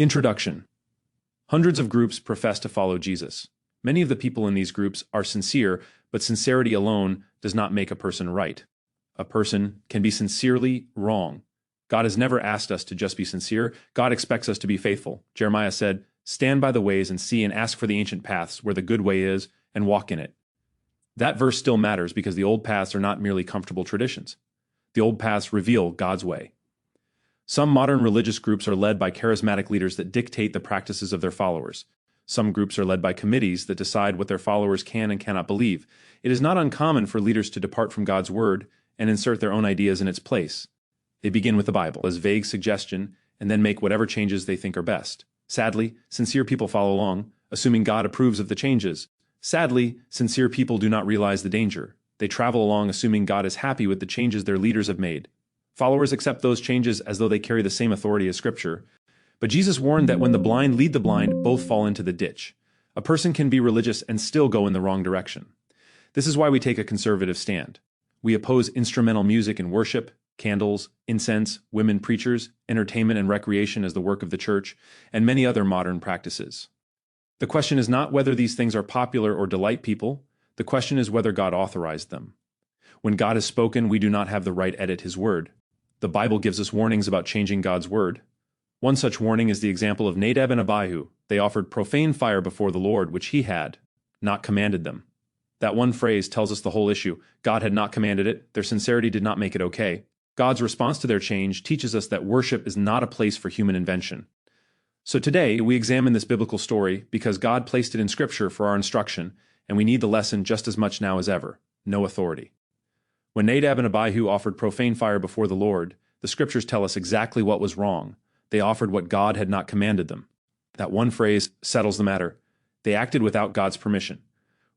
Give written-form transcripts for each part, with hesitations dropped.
Introduction. Hundreds of groups profess to follow Jesus. Many of the people in these groups are sincere, but sincerity alone does not make a person right. A person can be sincerely wrong. God has never asked us to just be sincere. God expects us to be faithful. Jeremiah said, "Stand by the ways and see and ask for the ancient paths where the good way is and walk in it." That verse still matters because the old paths are not merely comfortable traditions. The old paths reveal God's way. Some modern religious groups are led by charismatic leaders that dictate the practices of their followers. Some groups are led by committees that decide what their followers can and cannot believe. It is not uncommon for leaders to depart from God's word and insert their own ideas in its place. They begin with the Bible as vague suggestion and then make whatever changes they think are best. Sadly, sincere people follow along, assuming God approves of the changes. Sadly, sincere people do not realize the danger. They travel along assuming God is happy with the changes their leaders have made. Followers accept those changes as though they carry the same authority as Scripture. But Jesus warned that when the blind lead the blind, both fall into the ditch. A person can be religious and still go in the wrong direction. This is why we take a conservative stand. We oppose instrumental music and worship, candles, incense, women preachers, entertainment and recreation as the work of the church, and many other modern practices. The question is not whether these things are popular or delight people. The question is whether God authorized them. When God has spoken, we do not have the right to edit His word. The Bible gives us warnings about changing God's word. One such warning is the example of Nadab and Abihu. They offered profane fire before the Lord, which He had not commanded them. That one phrase tells us the whole issue. God had not commanded it. Their sincerity did not make it okay. God's response to their change teaches us that worship is not a place for human invention. So today, we examine this biblical story because God placed it in Scripture for our instruction, and we need the lesson just as much now as ever. No authority. When Nadab and Abihu offered profane fire before the Lord, the Scriptures tell us exactly what was wrong. They offered what God had not commanded them. That one phrase settles the matter. They acted without God's permission.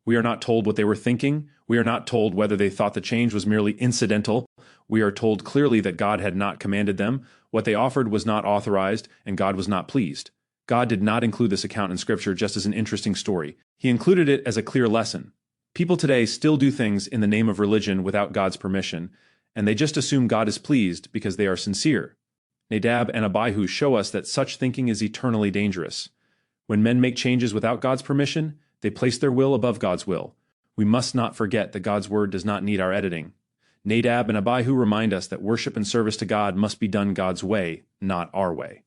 We are not told what they were thinking. We are not told whether they thought the change was merely incidental. We are told clearly that God had not commanded them. What they offered was not authorized, and God was not pleased. God did not include this account in Scripture just as an interesting story. He included it as a clear lesson. People today still do things in the name of religion without God's permission, and they just assume God is pleased because they are sincere. Nadab and Abihu show us that such thinking is eternally dangerous. When men make changes without God's permission, they place their will above God's will. We must not forget that God's word does not need our editing. Nadab and Abihu remind us that worship and service to God must be done God's way, not our way.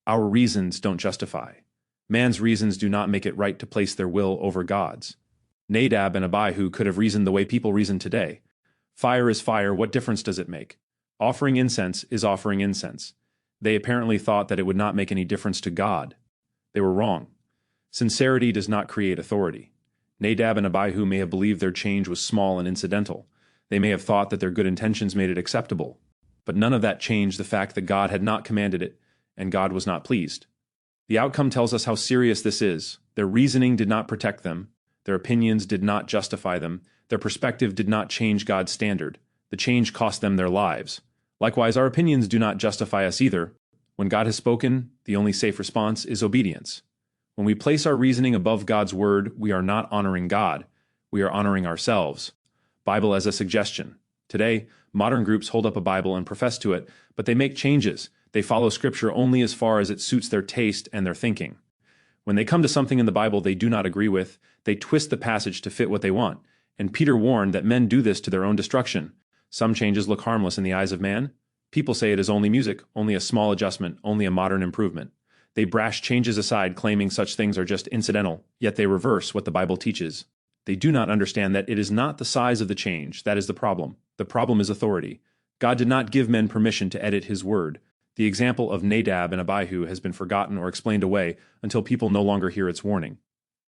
Our reasons don't justify. Man's reasons do not make it right to place their will over God's. Nadab and Abihu could have reasoned the way people reason today. Fire is fire, what difference does it make? Offering incense is offering incense. They apparently thought that it would not make any difference to God. They were wrong. Sincerity does not create authority. Nadab and Abihu may have believed their change was small and incidental. They may have thought that their good intentions made it acceptable. But none of that changed the fact that God had not commanded it, and God was not pleased. The outcome tells us how serious this is. Their reasoning did not protect them. Their opinions did not justify them. Their perspective did not change God's standard. The change cost them their lives. Likewise, our opinions do not justify us either. When God has spoken, the only safe response is obedience. When we place our reasoning above God's word, we are not honoring God. We are honoring ourselves. Bible as a suggestion. Today, modern groups hold up a Bible and profess to it, but they make changes. They follow Scripture only as far as it suits their taste and their thinking. When they come to something in the Bible they do not agree with, they twist the passage to fit what they want. And Peter warned that men do this to their own destruction. Some changes look harmless in the eyes of man. People say it is only music, only a small adjustment, only a modern improvement. They brash changes aside, claiming such things are just incidental, yet they reverse what the Bible teaches. They do not understand that it is not the size of the change that is the problem. The problem is authority. God did not give men permission to edit His word. The example of Nadab and Abihu has been forgotten or explained away until people no longer hear its warning.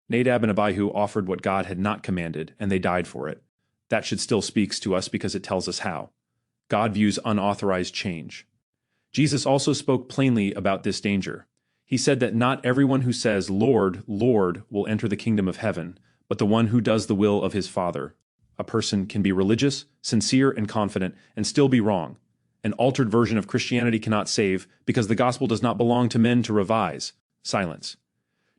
Nadab and Abihu offered what God had not commanded, and they died for it. That should still speak to us because it tells us how. God views unauthorized change. Jesus also spoke plainly about this danger. He said that not everyone who says, "Lord, Lord," will enter the kingdom of heaven, but the one who does the will of his Father. A person can be religious, sincere, and confident, and still be wrong. An altered version of Christianity cannot save because the gospel does not belong to men to revise. Silence.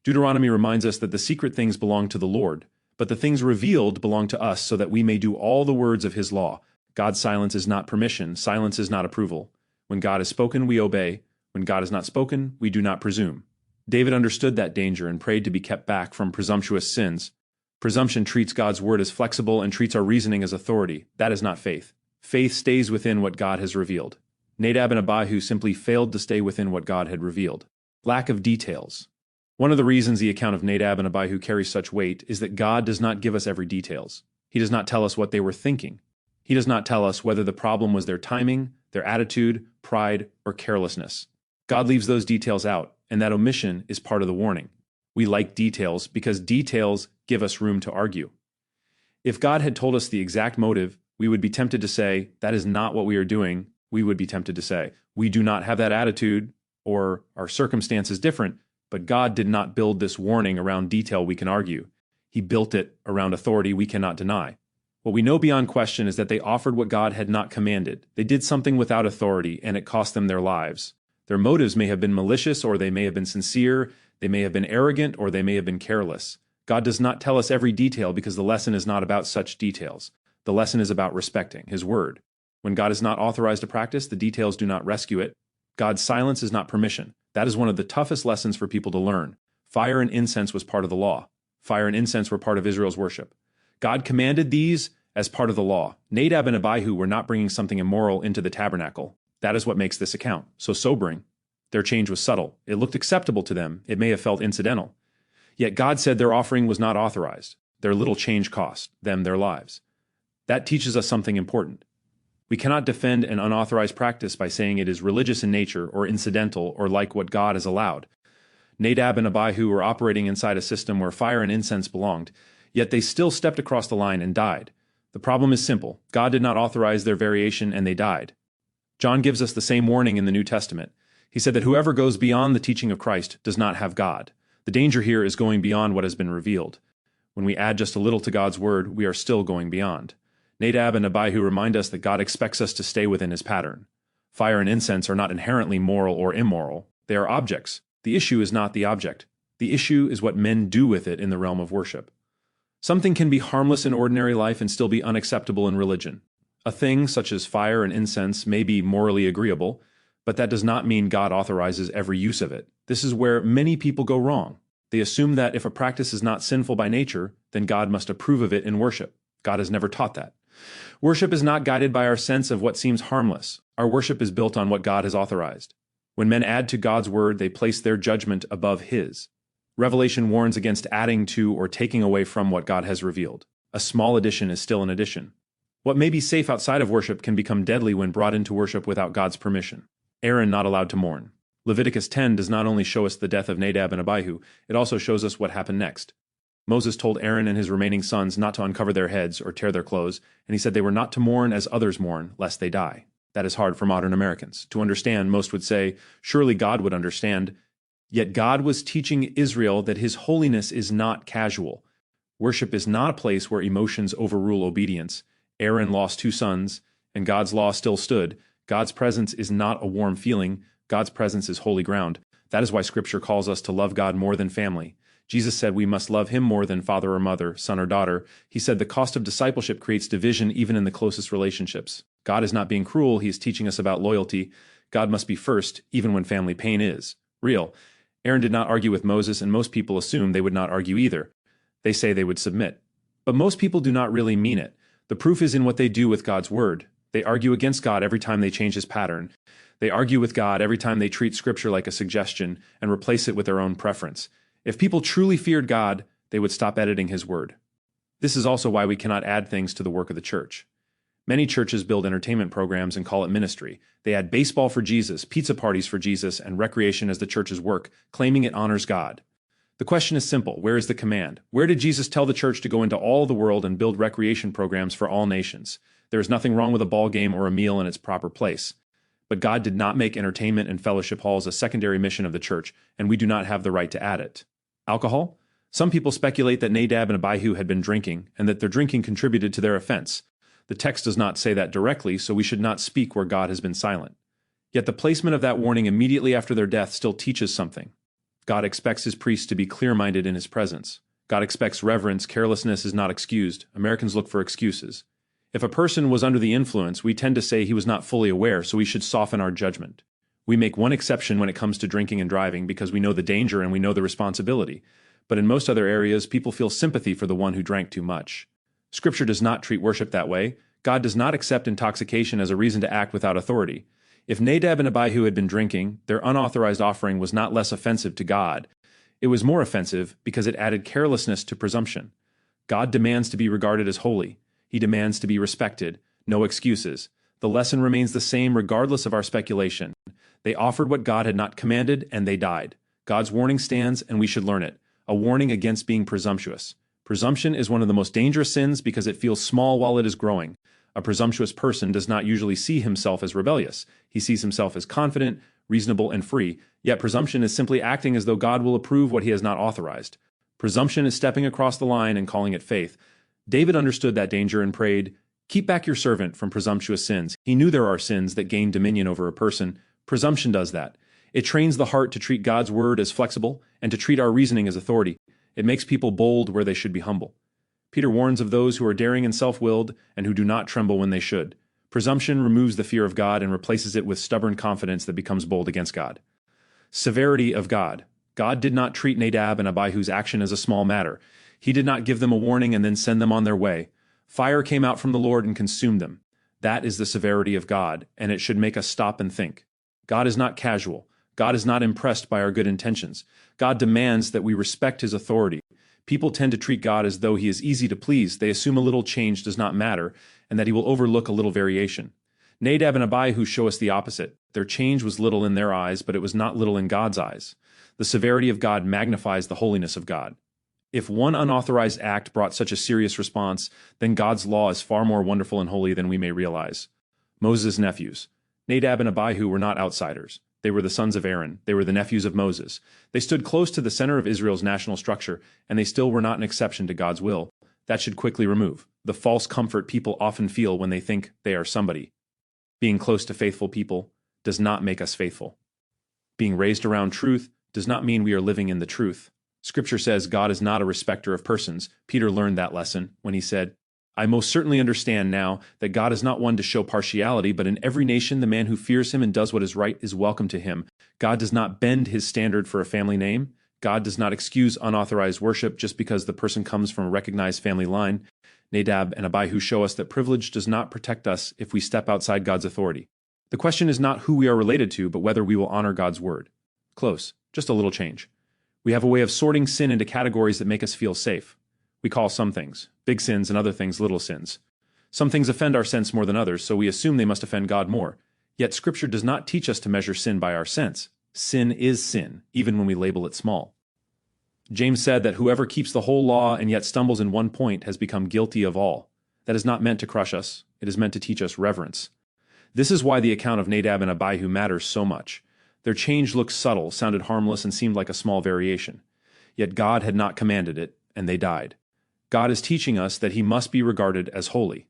Deuteronomy reminds us that the secret things belong to the Lord, but the things revealed belong to us so that we may do all the words of His law. God's silence is not permission. Silence is not approval. When God has spoken, we obey. When God has not spoken, we do not presume. David understood that danger and prayed to be kept back from presumptuous sins. Presumption treats God's word as flexible and treats our reasoning as authority. That is not faith. Faith stays within what God has revealed. Nadab and Abihu simply failed to stay within what God had revealed. Lack of details. One of the reasons the account of Nadab and Abihu carries such weight is that God does not give us every details. He does not tell us what they were thinking. He does not tell us whether the problem was their timing, their attitude, pride, or carelessness. God leaves those details out, and that omission is part of the warning. We like details because details give us room to argue. If God had told us the exact motive, we would be tempted to say, that is not what we are doing. We would be tempted to say, we do not have that attitude, or our circumstance is different, but God did not build this warning around detail we can argue. He built it around authority we cannot deny. What we know beyond question is that they offered what God had not commanded. They did something without authority, and it cost them their lives. Their motives may have been malicious, or they may have been sincere, they may have been arrogant, or they may have been careless. God does not tell us every detail because the lesson is not about such details. The lesson is about respecting His word. When God is not authorized a practice, the details do not rescue it. God's silence is not permission. That is one of the toughest lessons for people to learn. Fire and incense was part of the law. Fire and incense were part of Israel's worship. God commanded these as part of the law. Nadab and Abihu were not bringing something immoral into the tabernacle. That is what makes this account so sobering. Their change was subtle. It looked acceptable to them. It may have felt incidental. Yet God said their offering was not authorized. Their little change cost them their lives. That teaches us something important. We cannot defend an unauthorized practice by saying it is religious in nature or incidental or like what God has allowed. Nadab and Abihu were operating inside a system where fire and incense belonged, yet they still stepped across the line and died. The problem is simple. God did not authorize their variation and they died. John gives us the same warning in the New Testament. He said that whoever goes beyond the teaching of Christ does not have God. The danger here is going beyond what has been revealed. When we add just a little to God's word, we are still going beyond. Nadab and Abihu remind us that God expects us to stay within His pattern. Fire and incense are not inherently moral or immoral. They are objects. The issue is not the object. The issue is what men do with it in the realm of worship. Something can be harmless in ordinary life and still be unacceptable in religion. A thing such as fire and incense may be morally agreeable, but that does not mean God authorizes every use of it. This is where many people go wrong. They assume that if a practice is not sinful by nature, then God must approve of it in worship. God has never taught that. Worship is not guided by our sense of what seems harmless. Our worship is built on what God has authorized. When men add to God's word, they place their judgment above His. Revelation warns against adding to or taking away from what God has revealed. A small addition is still an addition. What may be safe outside of worship can become deadly when brought into worship without God's permission. Aaron not allowed to mourn. Leviticus 10 does not only show us the death of Nadab and Abihu, it also shows us what happened next. Moses told Aaron and his remaining sons not to uncover their heads or tear their clothes, and he said they were not to mourn as others mourn, lest they die. That is hard for modern Americans. To understand, most would say, surely God would understand. Yet God was teaching Israel that His holiness is not casual. Worship is not a place where emotions overrule obedience. Aaron lost 2 sons, and God's law still stood. God's presence is not a warm feeling. God's presence is holy ground. That is why Scripture calls us to love God more than family. Jesus said we must love Him more than father or mother, son or daughter. He said the cost of discipleship creates division even in the closest relationships. God is not being cruel. He is teaching us about loyalty. God must be first, even when family pain is real. Aaron did not argue with Moses, and most people assume they would not argue either. They say they would submit. But most people do not really mean it. The proof is in what they do with God's word. They argue against God every time they change His pattern. They argue with God every time they treat Scripture like a suggestion and replace it with their own preference. If people truly feared God, they would stop editing His word. This is also why we cannot add things to the work of the church. Many churches build entertainment programs and call it ministry. They add baseball for Jesus, pizza parties for Jesus, and recreation as the church's work, claiming it honors God. The question is simple. Where is the command? Where did Jesus tell the church to go into all the world and build recreation programs for all nations? There is nothing wrong with a ball game or a meal in its proper place. But God did not make entertainment and fellowship halls a secondary mission of the church, and we do not have the right to add it. Alcohol? Some people speculate that Nadab and Abihu had been drinking, and that their drinking contributed to their offense. The text does not say that directly, so we should not speak where God has been silent. Yet the placement of that warning immediately after their death still teaches something. God expects His priests to be clear-minded in His presence. God expects reverence. Carelessness is not excused. Americans look for excuses. If a person was under the influence, we tend to say he was not fully aware, so we should soften our judgment. We make one exception when it comes to drinking and driving because we know the danger and we know the responsibility. But in most other areas, people feel sympathy for the one who drank too much. Scripture does not treat worship that way. God does not accept intoxication as a reason to act without authority. If Nadab and Abihu had been drinking, their unauthorized offering was not less offensive to God. It was more offensive because it added carelessness to presumption. God demands to be regarded as holy. He demands to be respected. No excuses. The lesson remains the same regardless of our speculation. They offered what God had not commanded, and they died. God's warning stands, and we should learn it. A warning against being presumptuous. Presumption is one of the most dangerous sins because it feels small while it is growing. A presumptuous person does not usually see himself as rebellious. He sees himself as confident, reasonable, and free, yet presumption is simply acting as though God will approve what he has not authorized. Presumption is stepping across the line and calling it faith. David understood that danger and prayed, "Keep back your servant from presumptuous sins." He knew there are sins that gain dominion over a person. Presumption does that. It trains the heart to treat God's word as flexible and to treat our reasoning as authority. It makes people bold where they should be humble. Peter warns of those who are daring and self-willed and who do not tremble when they should. Presumption removes the fear of God and replaces it with stubborn confidence that becomes bold against God. Severity of God. God did not treat Nadab and Abihu's action as a small matter. He did not give them a warning and then send them on their way. Fire came out from the Lord and consumed them. That is the severity of God, and it should make us stop and think. God is not casual. God is not impressed by our good intentions. God demands that we respect his authority. People tend to treat God as though he is easy to please. They assume a little change does not matter, and that he will overlook a little variation. Nadab and Abihu show us the opposite. Their change was little in their eyes, but it was not little in God's eyes. The severity of God magnifies the holiness of God. If one unauthorized act brought such a serious response, then God's law is far more wonderful and holy than we may realize. Moses' nephews. Nadab and Abihu were not outsiders. They were the sons of Aaron. They were the nephews of Moses. They stood close to the center of Israel's national structure, and they still were not an exception to God's will. That should quickly remove the false comfort people often feel when they think they are somebody. Being close to faithful people does not make us faithful. Being raised around truth does not mean we are living in the truth. Scripture says God is not a respecter of persons. Peter learned that lesson when he said, "I most certainly understand now that God is not one to show partiality, but in every nation the man who fears him and does what is right is welcome to him. God does not bend his standard for a family name. God does not excuse unauthorized worship just because the person comes from a recognized family line. Nadab and Abihu show us that privilege does not protect us if we step outside God's authority. The question is not who we are related to, but whether we will honor God's word." Close, just a little change. We have a way of sorting sin into categories that make us feel safe. We call some things big sins and other things little sins. Some things offend our sense more than others, so we assume they must offend God more. Yet Scripture does not teach us to measure sin by our sense. Sin is sin, even when we label it small. James said that whoever keeps the whole law and yet stumbles in one point has become guilty of all. That is not meant to crush us. It is meant to teach us reverence. This is why the account of Nadab and Abihu matters so much. Their change looked subtle, sounded harmless, and seemed like a small variation. Yet God had not commanded it, and they died. God is teaching us that he must be regarded as holy.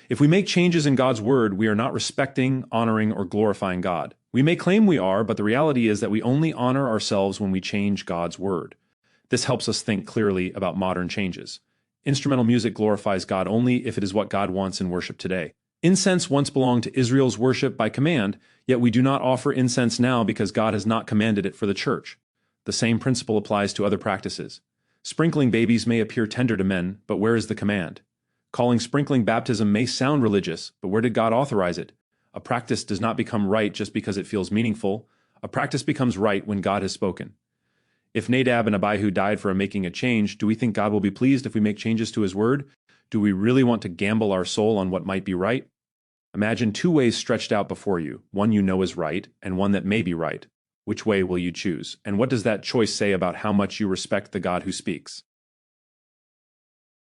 If we make changes in God's word, we are not respecting, honoring, or glorifying God. We may claim we are, but the reality is that we only honor ourselves when we change God's word. This helps us think clearly about modern changes. Instrumental music glorifies God only if it is what God wants in worship today. Incense once belonged to Israel's worship by command, yet we do not offer incense now because God has not commanded it for the church. The same principle applies to other practices. Sprinkling babies may appear tender to men, but where is the command? Calling sprinkling baptism may sound religious, but where did God authorize it? A practice does not become right just because it feels meaningful. A practice becomes right when God has spoken. If Nadab and Abihu died for making a change, do we think God will be pleased if we make changes to his word? Do we really want to gamble our soul on what might be right? Imagine two ways stretched out before you, one you know is right and one that may be right. Which way will you choose? And what does that choice say about how much you respect the God who speaks?